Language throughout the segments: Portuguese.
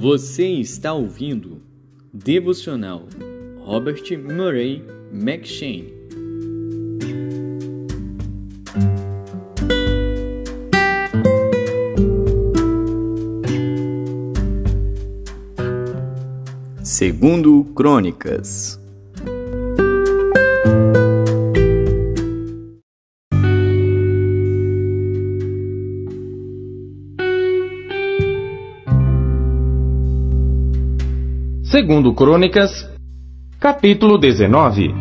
Você está ouvindo Devocional Robert Murray M'Cheyne. Segundo Crônicas. Segundo Crônicas, capítulo 19.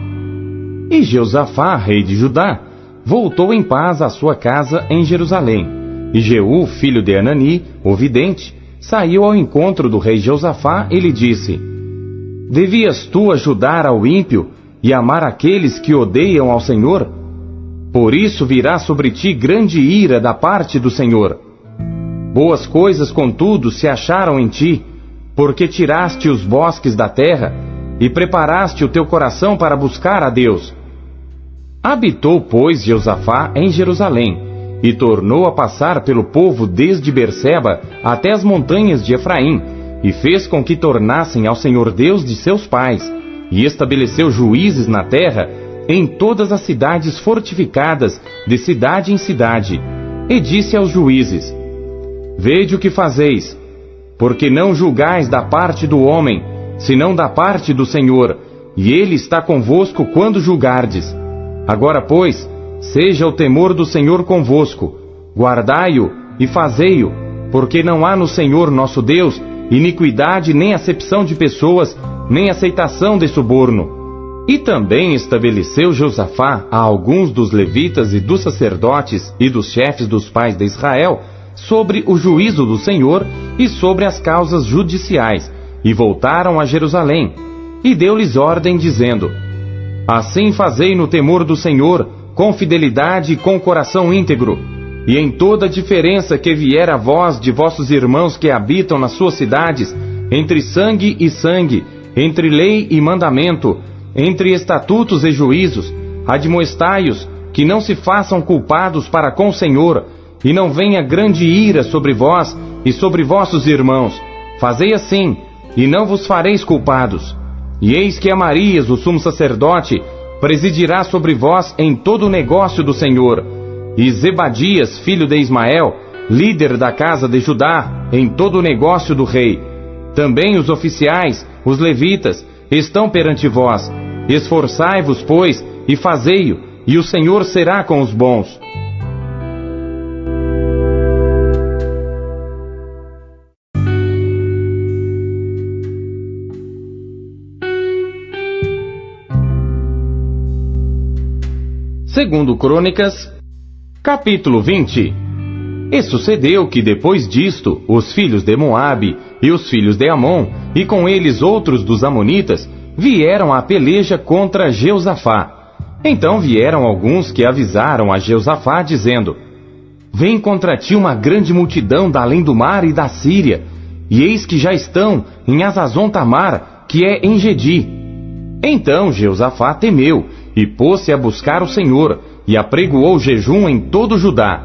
E Jeosafá, rei de Judá, voltou em paz à sua casa em Jerusalém. E Jeú, filho de Anani, o vidente, saiu ao encontro do rei Jeosafá e lhe disse: Devias tu ajudar ao ímpio e amar aqueles que odeiam ao Senhor? Por isso virá sobre ti grande ira da parte do Senhor. Boas coisas, contudo, se acharam em ti, porque tiraste os bosques da terra e preparaste o teu coração para buscar a Deus. Habitou, pois, Jeosafá em Jerusalém, e tornou a passar pelo povo desde Berseba até as montanhas de Efraim, e fez com que tornassem ao Senhor Deus de seus pais, e estabeleceu juízes na terra, em todas as cidades fortificadas, de cidade em cidade, e disse aos juízes: Vede o que fazeis, porque não julgais da parte do homem, senão da parte do Senhor, e Ele está convosco quando julgardes. Agora, pois, seja o temor do Senhor convosco, guardai-o e fazei-o, porque não há no Senhor nosso Deus iniquidade, nem acepção de pessoas, nem aceitação de suborno. E também estabeleceu Josafá a alguns dos levitas e dos sacerdotes e dos chefes dos pais de Israel, sobre o juízo do Senhor e sobre as causas judiciais, e voltaram a Jerusalém, e deu-lhes ordem, dizendo: Assim fazei no temor do Senhor, com fidelidade e com coração íntegro, e em toda diferença que vier a vós de vossos irmãos que habitam nas suas cidades, entre sangue e sangue, entre lei e mandamento, entre estatutos e juízos, admoestai-os, que não se façam culpados para com o Senhor, e não venha grande ira sobre vós e sobre vossos irmãos. Fazei assim, e não vos fareis culpados. E eis que Amarias, o sumo sacerdote, presidirá sobre vós em todo o negócio do Senhor. E Zebadias, filho de Ismael, líder da casa de Judá, em todo o negócio do rei. Também os oficiais, os levitas, estão perante vós. Esforçai-vos, pois, e fazei-o, e o Senhor será com os bons. Segundo Crônicas, capítulo 20. E sucedeu que depois disto, os filhos de Moabe e os filhos de Amon, e com eles outros dos amonitas, vieram à peleja contra Jeosafá. Então vieram alguns que avisaram a Jeosafá, dizendo: Vem contra ti uma grande multidão da além do mar e da Síria, e eis que já estão em Azazon Tamar, que é em Gedi. Então Jeosafá temeu, e pôs-se a buscar o Senhor, e apregoou jejum em todo Judá.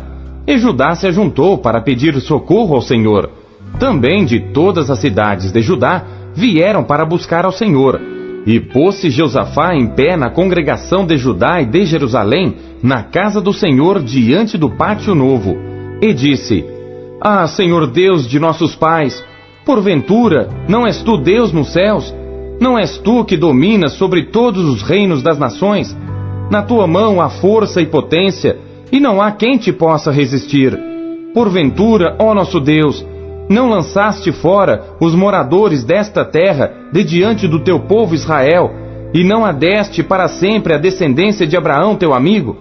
E Judá se ajuntou para pedir socorro ao Senhor. Também de todas as cidades de Judá vieram para buscar ao Senhor. E pôs-se Jeosafá em pé na congregação de Judá e de Jerusalém, na casa do Senhor, diante do pátio novo. E disse: Ah, Senhor Deus de nossos pais, porventura não és tu Deus nos céus? Não és tu que dominas sobre todos os reinos das nações? Na tua mão há força e potência, e não há quem te possa resistir. Porventura, ó nosso Deus, não lançaste fora os moradores desta terra de diante do teu povo Israel, e não a deste para sempre a descendência de Abraão teu amigo?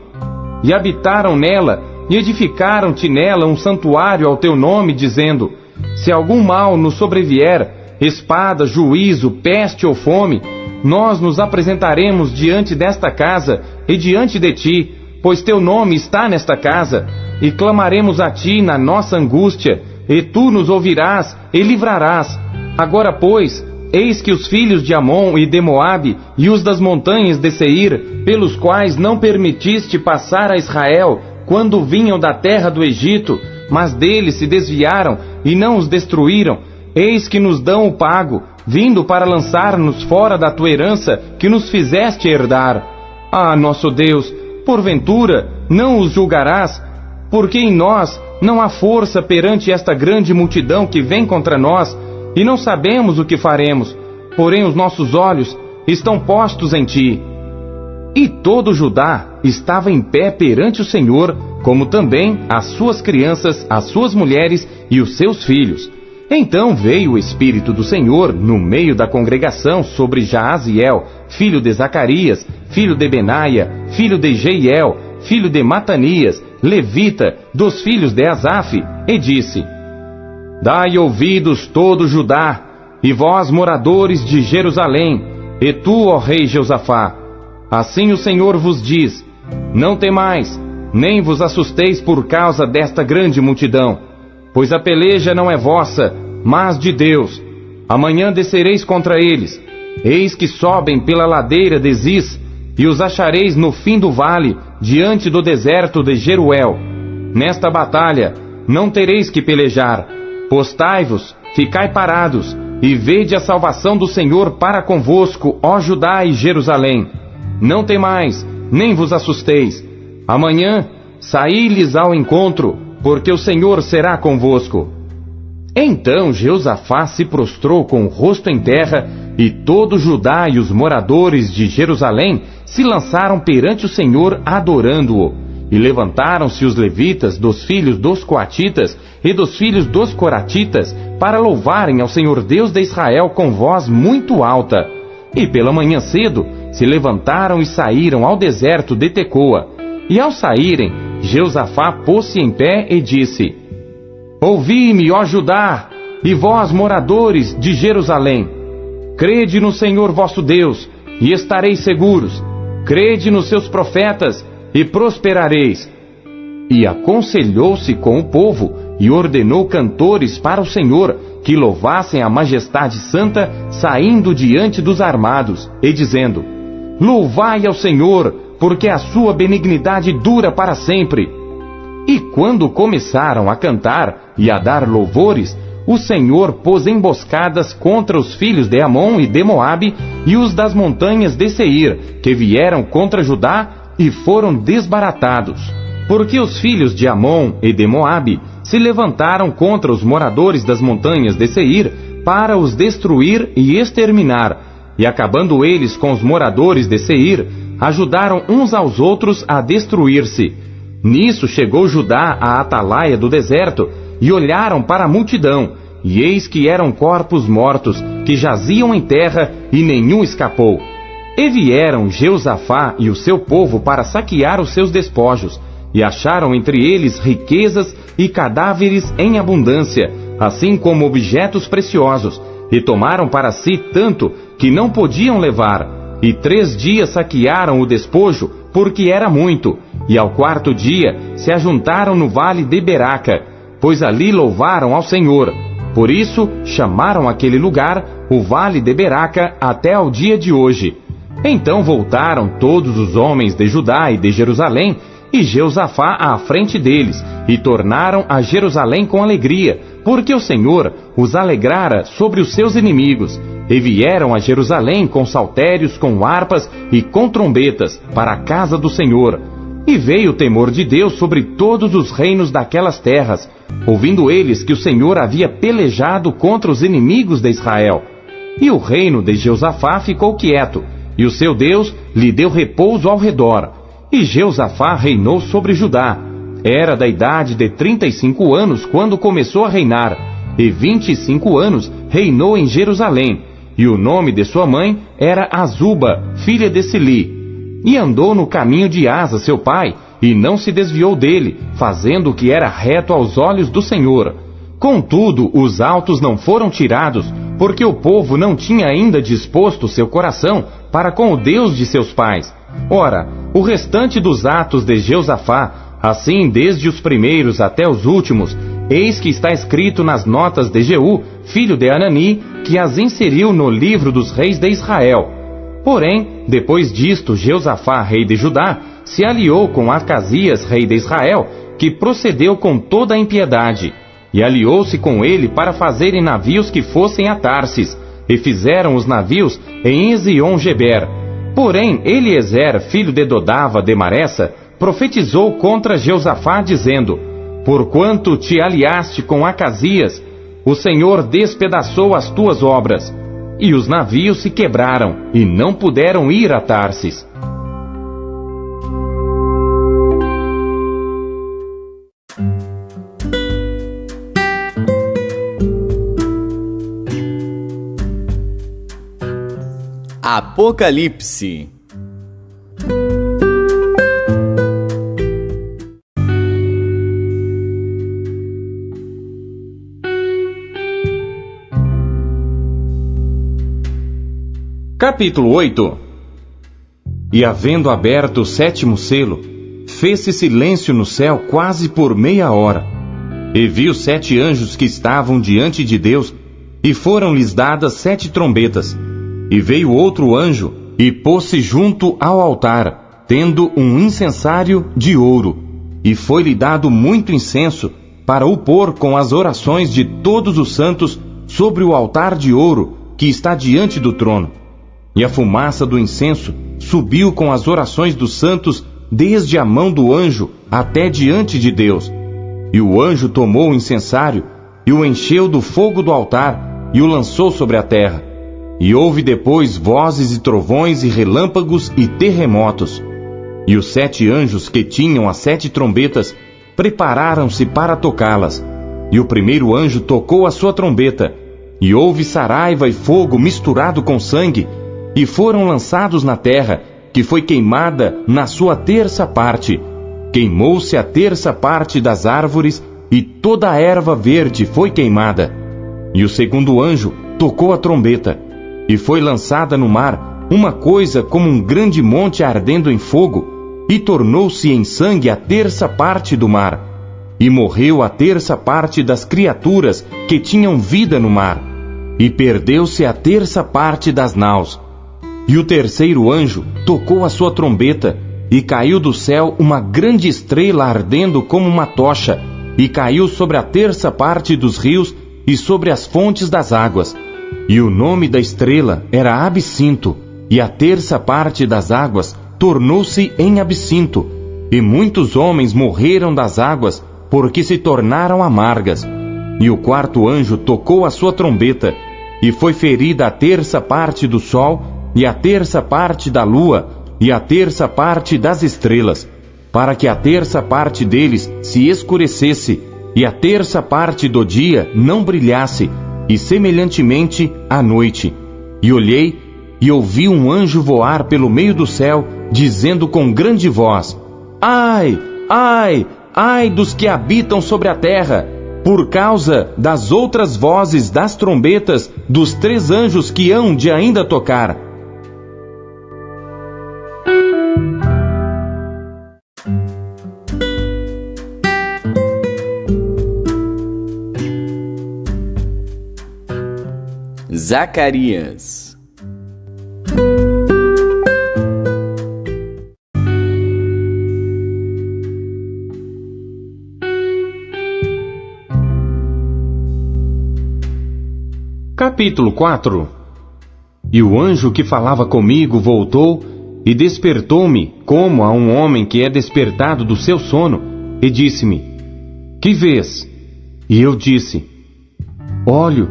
E habitaram nela, e edificaram-te nela um santuário ao teu nome, dizendo: Se algum mal nos sobrevier, espada, juízo, peste ou fome, nós nos apresentaremos diante desta casa e diante de ti, pois teu nome está nesta casa, e clamaremos a ti na nossa angústia, e tu nos ouvirás e livrarás. Agora, pois, eis que os filhos de Amon e de Moabe e os das montanhas de Seir, pelos quais não permitiste passar a Israel, quando vinham da terra do Egito, mas deles se desviaram e não os destruíram, eis que nos dão o pago, vindo para lançar-nos fora da tua herança que nos fizeste herdar. Ah, nosso Deus, porventura não os julgarás, porque em nós não há força perante esta grande multidão que vem contra nós, e não sabemos o que faremos, porém os nossos olhos estão postos em ti. E todo Judá estava em pé perante o Senhor, como também as suas crianças, as suas mulheres e os seus filhos. Então veio o Espírito do Senhor no meio da congregação sobre Jaaziel, filho de Zacarias, filho de Benaia, filho de Jeiel, filho de Matanias, levita, dos filhos de Asaf, e disse: Dai ouvidos todo Judá, e vós moradores de Jerusalém, e tu, ó rei Josafá. Assim o Senhor vos diz: Não temais, nem vos assusteis por causa desta grande multidão, pois a peleja não é vossa, mas de Deus. Amanhã descereis contra eles. Eis que sobem pela ladeira de Ziz, e os achareis no fim do vale, diante do deserto de Jeruel. Nesta batalha não tereis que pelejar. Postai-vos, ficai parados, e vede a salvação do Senhor para convosco, ó Judá e Jerusalém. Não temais, nem vos assusteis. Amanhã saí-lhes ao encontro, porque o Senhor será convosco. Então Jeosafá se prostrou com o rosto em terra, e todo Judá e os moradores de Jerusalém se lançaram perante o Senhor adorando-o. E levantaram-se os levitas dos filhos dos coatitas e dos filhos dos coratitas para louvarem ao Senhor Deus de Israel com voz muito alta. E pela manhã cedo se levantaram e saíram ao deserto de Tecoa. E ao saírem, Jeosafá pôs-se em pé e disse: Ouvi-me, ó Judá, e vós, moradores de Jerusalém. Crede no Senhor vosso Deus, e estareis seguros. Crede nos seus profetas, e prosperareis. E aconselhou-se com o povo, e ordenou cantores para o Senhor, que louvassem a majestade santa, saindo diante dos armados, e dizendo: Louvai ao Senhor, porque a sua benignidade dura para sempre. E quando começaram a cantar e a dar louvores, o Senhor pôs emboscadas contra os filhos de Amon e de Moabe e os das montanhas de Seir, que vieram contra Judá e foram desbaratados. Porque os filhos de Amon e de Moabe se levantaram contra os moradores das montanhas de Seir para os destruir e exterminar. E acabando eles com os moradores de Seir, ajudaram uns aos outros a destruir-se. Nisso chegou Judá à atalaia do deserto, e olharam para a multidão, e eis que eram corpos mortos, que jaziam em terra, e nenhum escapou. E vieram Jeosafá e o seu povo para saquear os seus despojos, e acharam entre eles riquezas e cadáveres em abundância, assim como objetos preciosos, e tomaram para si tanto que não podiam levar. E 3 dias saquearam o despojo, porque era muito, e ao 4º dia se ajuntaram no vale de Beraca, pois ali louvaram ao Senhor. Por isso chamaram aquele lugar o vale de Beraca até ao dia de hoje. Então voltaram todos os homens de Judá e de Jerusalém, e Jeosafá à frente deles, e tornaram a Jerusalém com alegria, porque o Senhor os alegrara sobre os seus inimigos. E vieram a Jerusalém com saltérios, com harpas e com trombetas, para a casa do Senhor. E veio o temor de Deus sobre todos os reinos daquelas terras, ouvindo eles que o Senhor havia pelejado contra os inimigos de Israel. E o reino de Jeosafá ficou quieto, e o seu Deus lhe deu repouso ao redor. E Jeosafá reinou sobre Judá. Era da idade de 35 anos quando começou a reinar, e 25 anos reinou em Jerusalém. E o nome de sua mãe era Azuba, filha de Sili. E andou no caminho de Asa, seu pai, e não se desviou dele, fazendo o que era reto aos olhos do Senhor. Contudo, os altos não foram tirados, porque o povo não tinha ainda disposto seu coração para com o Deus de seus pais. Ora, o restante dos atos de Jeosafá, assim desde os primeiros até os últimos, eis que está escrito nas notas de Jeú, filho de Anani, que as inseriu no livro dos reis de Israel. Porém, depois disto, Jeosafá, rei de Judá, se aliou com Acasias, rei de Israel, que procedeu com toda a impiedade. e aliou-se com ele para fazerem navios que fossem a Tarsis, e fizeram os navios em Ezion-Geber. Porém, Eliezer, filho de Dodava de Maressa, profetizou contra Jeosafá, dizendo: porquanto te aliaste com Acasias, o Senhor despedaçou as tuas obras. E os navios se quebraram, e não puderam ir a Tarsis. Apocalipse. Capítulo 8. E havendo aberto o 7º selo, fez-se silêncio no céu quase por meia hora. E vi os 7 anjos que estavam diante de Deus, e foram-lhes dadas 7 trombetas. E veio outro anjo, e pôs-se junto ao altar, tendo um incensário de ouro. E foi-lhe dado muito incenso, para o pôr com as orações de todos os santos sobre o altar de ouro, que está diante do trono. E a fumaça do incenso subiu com as orações dos santos, desde a mão do anjo até diante de Deus. E o anjo tomou o incensário, e o encheu do fogo do altar, e o lançou sobre a terra. E houve depois vozes e trovões e relâmpagos e terremotos. E os 7 anjos que tinham as 7 trombetas prepararam-se para tocá-las. E o primeiro anjo tocou a sua trombeta, e houve saraiva e fogo misturado com sangue, e foram lançados na terra, que foi queimada na sua 3ª parte. Queimou-se a 3ª parte das árvores, e toda a erva verde foi queimada. E o segundo anjo tocou a trombeta, e foi lançada no mar uma coisa como um grande monte ardendo em fogo, e tornou-se em sangue a 3ª parte do mar. E morreu a 3ª parte das criaturas que tinham vida no mar, e perdeu-se a 3ª parte das naus. E o terceiro anjo tocou a sua trombeta, e caiu do céu uma grande estrela ardendo como uma tocha, e caiu sobre a 3ª parte dos rios e sobre as fontes das águas. E o nome da estrela era Absinto, e a 3ª parte das águas tornou-se em absinto, e muitos homens morreram das águas, porque se tornaram amargas. E o 4º anjo tocou a sua trombeta, e foi ferida a 3ª parte do sol, e a 3ª parte da lua, e a 3ª parte das estrelas, para que a 3ª parte deles se escurecesse, e a 3ª parte do dia não brilhasse, e semelhantemente à noite. E olhei, e ouvi um anjo voar pelo meio do céu, dizendo com grande voz: Ai, ai, ai dos que habitam sobre a terra, por causa das outras vozes das trombetas dos 3 anjos que hão de ainda tocar. Zacarias. Capítulo 4. E o anjo que falava comigo voltou e despertou-me como a um homem que é despertado do seu sono, e disse-me: Que vês? E eu disse: Olho,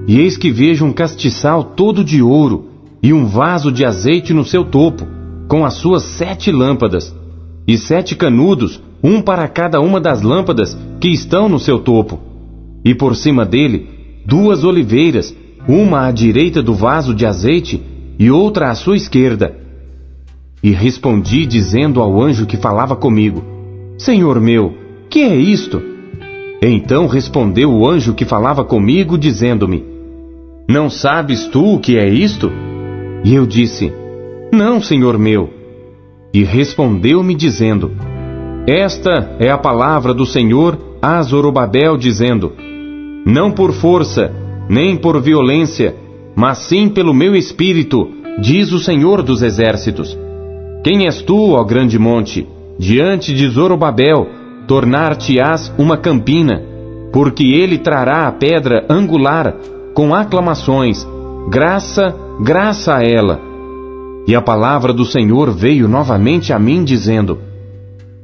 e eis que vejo um castiçal todo de ouro, e um vaso de azeite no seu topo, com as suas 7 lâmpadas, e 7 canudos, um para cada uma das lâmpadas que estão no seu topo. E por cima dele, 2 oliveiras, uma à direita do vaso de azeite, e outra à sua esquerda. E respondi dizendo ao anjo que falava comigo: Senhor meu, que é isto? Então respondeu o anjo que falava comigo, dizendo-me: Não sabes tu o que é isto? E eu disse: Não, Senhor meu. E respondeu-me dizendo: Esta é a palavra do Senhor a Zorobabel, dizendo: Não por força, nem por violência, mas sim pelo meu espírito, diz o Senhor dos exércitos. Quem és tu, ó grande monte? Diante de Zorobabel, tornar-te-ás uma campina. porque ele trará a pedra angular com aclamações, graça, graça a ela. E a palavra do Senhor veio novamente a mim, dizendo: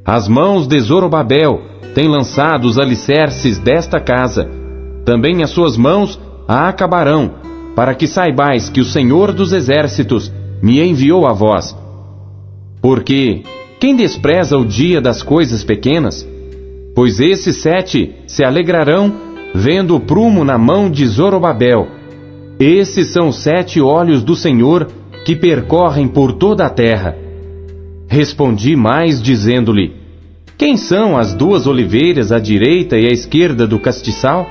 As mãos de Zorobabel têm lançado os alicerces desta casa, também as suas mãos a acabarão, para que saibais que o Senhor dos Exércitos me enviou a vós. Porque quem despreza o dia das coisas pequenas? Pois esses 7 se alegrarão, vendo o prumo na mão de Zorobabel. Esses são os 7 olhos do Senhor que percorrem por toda a terra. Respondi mais, dizendo-lhe: Quem são as 2 oliveiras à direita e à esquerda do castiçal?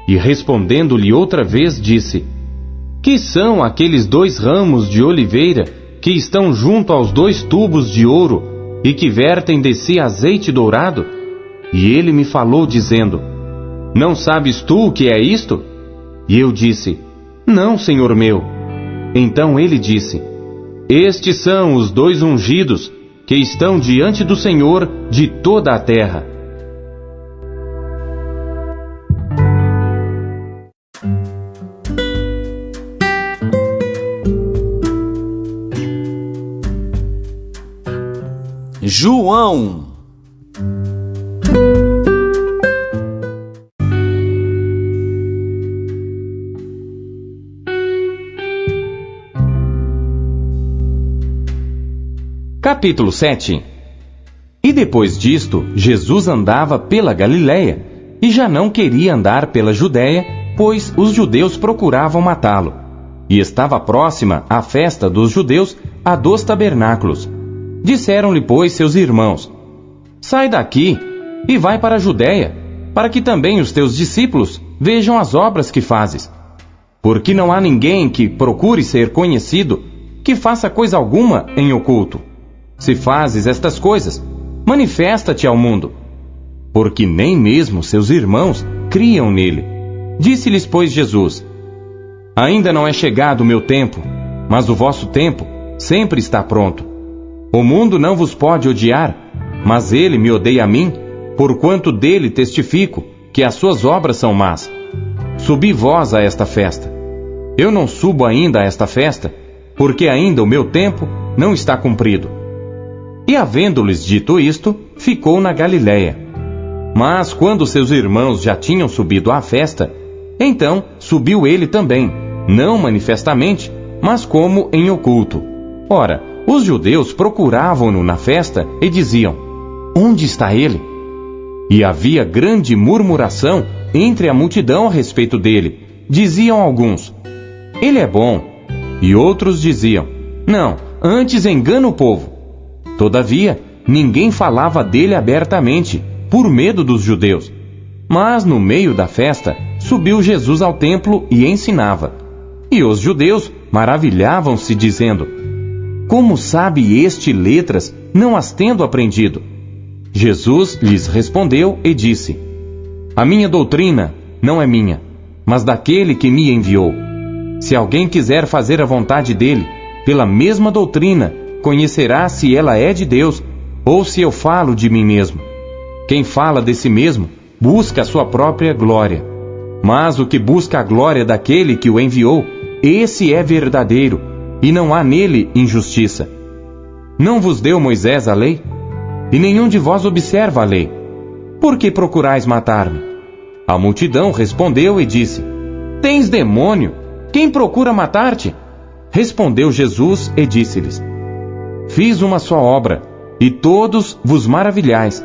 E respondendo-lhe outra vez, disse: Que são aqueles 2 ramos de oliveira que estão junto aos 2 tubos de ouro e que vertem de si azeite dourado? E ele me falou, dizendo: Não sabes tu o que é isto? E eu disse: Não, senhor meu. Então ele disse: Estes são os 2 ungidos que estão diante do Senhor de toda a terra. João. Capítulo 7. E depois disto, Jesus andava pela Galiléia, e já não queria andar pela Judéia, pois os judeus procuravam matá-lo. E estava próxima a festa dos judeus, a dos tabernáculos. Disseram-lhe, pois, seus irmãos: Sai daqui e vai para a Judéia, para que também os teus discípulos vejam as obras que fazes. Porque não há ninguém que procure ser conhecido, que faça coisa alguma em oculto. Se fazes estas coisas, manifesta-te ao mundo. Porque nem mesmo seus irmãos criam nele. Disse-lhes, pois, Jesus: Ainda não é chegado o meu tempo, mas o vosso tempo sempre está pronto. O mundo não vos pode odiar, mas ele me odeia a mim, porquanto dele testifico que as suas obras são más. Subi vós a esta festa. Eu não subo ainda a esta festa, porque ainda o meu tempo não está cumprido. E havendo-lhes dito isto, ficou na Galiléia. Mas quando seus irmãos já tinham subido à festa, então subiu ele também, não manifestamente, mas como em oculto. Ora, os judeus procuravam-no na festa e diziam: Onde está ele? E havia grande murmuração entre a multidão a respeito dele. Diziam alguns: Ele é bom. E outros diziam: Não, antes engana o povo. Todavia, ninguém falava dele abertamente, por medo dos judeus. Mas no meio da festa, subiu Jesus ao templo e ensinava. E os judeus maravilhavam-se, dizendo: Como sabe este letras, não as tendo aprendido? Jesus lhes respondeu e disse: A minha doutrina não é minha, mas daquele que me enviou. Se alguém quiser fazer a vontade dele, pela mesma doutrina, conhecerá se ela é de Deus, ou se eu falo de mim mesmo. Quem fala de si mesmo, busca a sua própria glória. Mas o que busca a glória daquele que o enviou, esse é verdadeiro, e não há nele injustiça. Não vos deu Moisés a lei? E nenhum de vós observa a lei. Por que procurais matar-me? A multidão respondeu e disse: Tens demônio? Quem procura matar-te? Respondeu Jesus e disse-lhes: Fiz uma só obra, e todos vos maravilhais,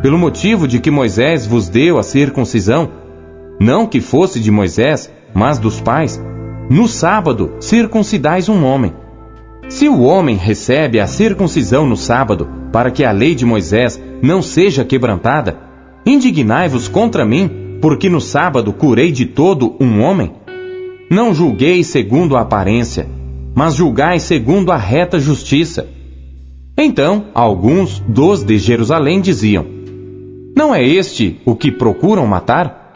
pelo motivo de que Moisés vos deu a circuncisão, não que fosse de Moisés, mas dos pais. No sábado circuncidais um homem. Se o homem recebe a circuncisão no sábado, para que a lei de Moisés não seja quebrantada, indignai-vos contra mim, porque no sábado curei de todo um homem? Não julgueis segundo a aparência, mas julgai segundo a reta justiça. Então, alguns dos de Jerusalém diziam: Não é este o que procuram matar?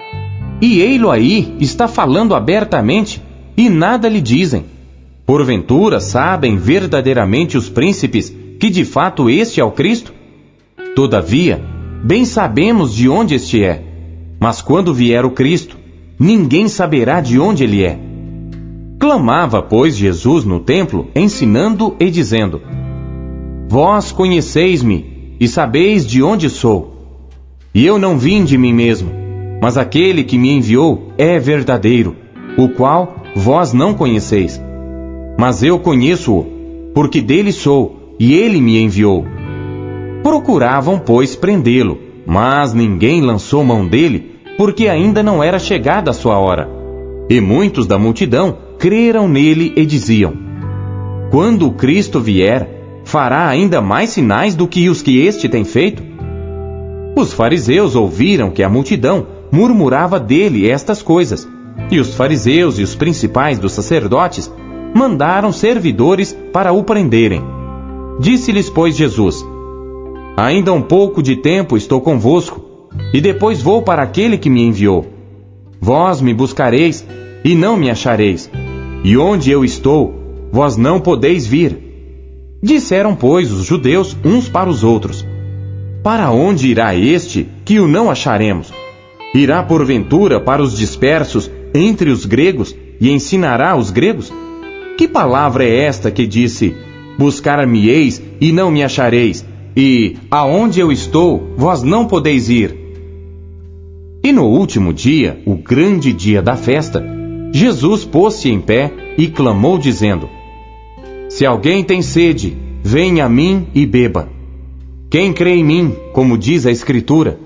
E ei-lo aí, está falando abertamente, e nada lhe dizem. Porventura sabem verdadeiramente os príncipes que de fato este é o Cristo? Todavia, bem sabemos de onde este é. Mas quando vier o Cristo, ninguém saberá de onde ele é. Clamava, pois, Jesus no templo, ensinando e dizendo: Vós conheceis-me e sabeis de onde sou. E eu não vim de mim mesmo, mas aquele que me enviou é verdadeiro, o qual vós não conheceis. Mas eu conheço-o, porque dele sou, e ele me enviou. Procuravam, pois, prendê-lo, mas ninguém lançou mão dele, porque ainda não era chegada a sua hora. E muitos da multidão creram nele e diziam: Quando o Cristo vier, fará ainda mais sinais do que os que este tem feito? Os fariseus ouviram que a multidão murmurava dele estas coisas, e os fariseus e os principais dos sacerdotes mandaram servidores para o prenderem. Disse-lhes, pois, Jesus: Ainda um pouco de tempo estou convosco, e depois vou para aquele que me enviou. Vós me buscareis, e não me achareis, e onde eu estou, vós não podeis vir. Disseram, pois, os judeus uns para os outros: Para onde irá este, que o não acharemos? Irá porventura para os dispersos entre os gregos, e ensinará os gregos? Que palavra é esta que disse: Buscar-me-eis, e não me achareis, e aonde eu estou, vós não podeis ir? E no último dia, o grande dia da festa, Jesus pôs-se em pé e clamou, dizendo: Se alguém tem sede, venha a mim e beba. Quem crê em mim, como diz a Escritura,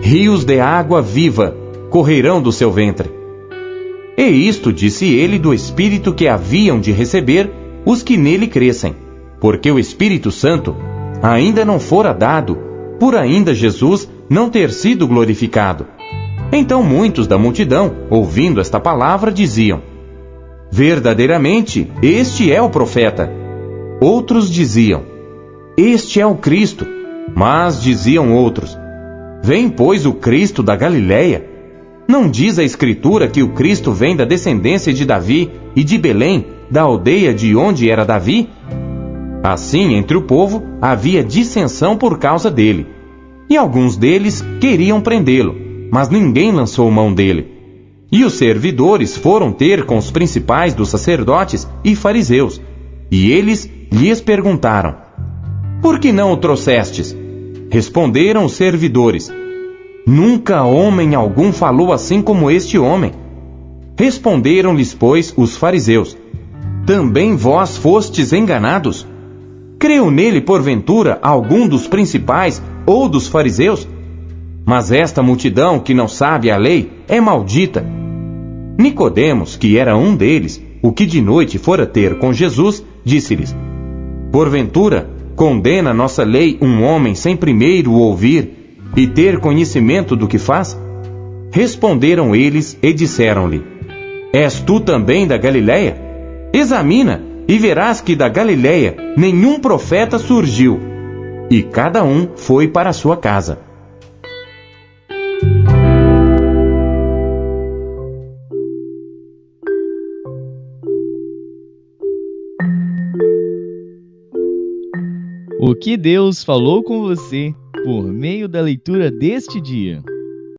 rios de água viva correrão do seu ventre. E isto disse ele do Espírito que haviam de receber os que nele crescem, porque o Espírito Santo ainda não fora dado, por ainda Jesus não ter sido glorificado. Então muitos da multidão, ouvindo esta palavra, diziam: Verdadeiramente, este é o profeta. Outros diziam: Este é o Cristo. Mas diziam outros: Vem, pois, o Cristo da Galileia? Não diz a Escritura que o Cristo vem da descendência de Davi e de Belém, da aldeia de onde era Davi? Assim, entre o povo, havia dissensão por causa dele. E alguns deles queriam prendê-lo, mas ninguém lançou mão dele. E os servidores foram ter com os principais dos sacerdotes e fariseus, e eles lhes perguntaram: Por que não o trouxestes? Responderam os servidores: Nunca homem algum falou assim como este homem. Responderam-lhes, pois, os fariseus: Também vós fostes enganados? Creu nele, porventura, algum dos principais ou dos fariseus? Mas esta multidão que não sabe a lei é maldita. Nicodemos, que era um deles, o que de noite fora ter com Jesus, disse-lhes: Porventura, condena nossa lei um homem sem primeiro o ouvir e ter conhecimento do que faz? Responderam eles e disseram-lhe: És tu também da Galileia? Examina, e verás que da Galileia nenhum profeta surgiu. E cada um foi para a sua casa. O que Deus falou com você por meio da leitura deste dia?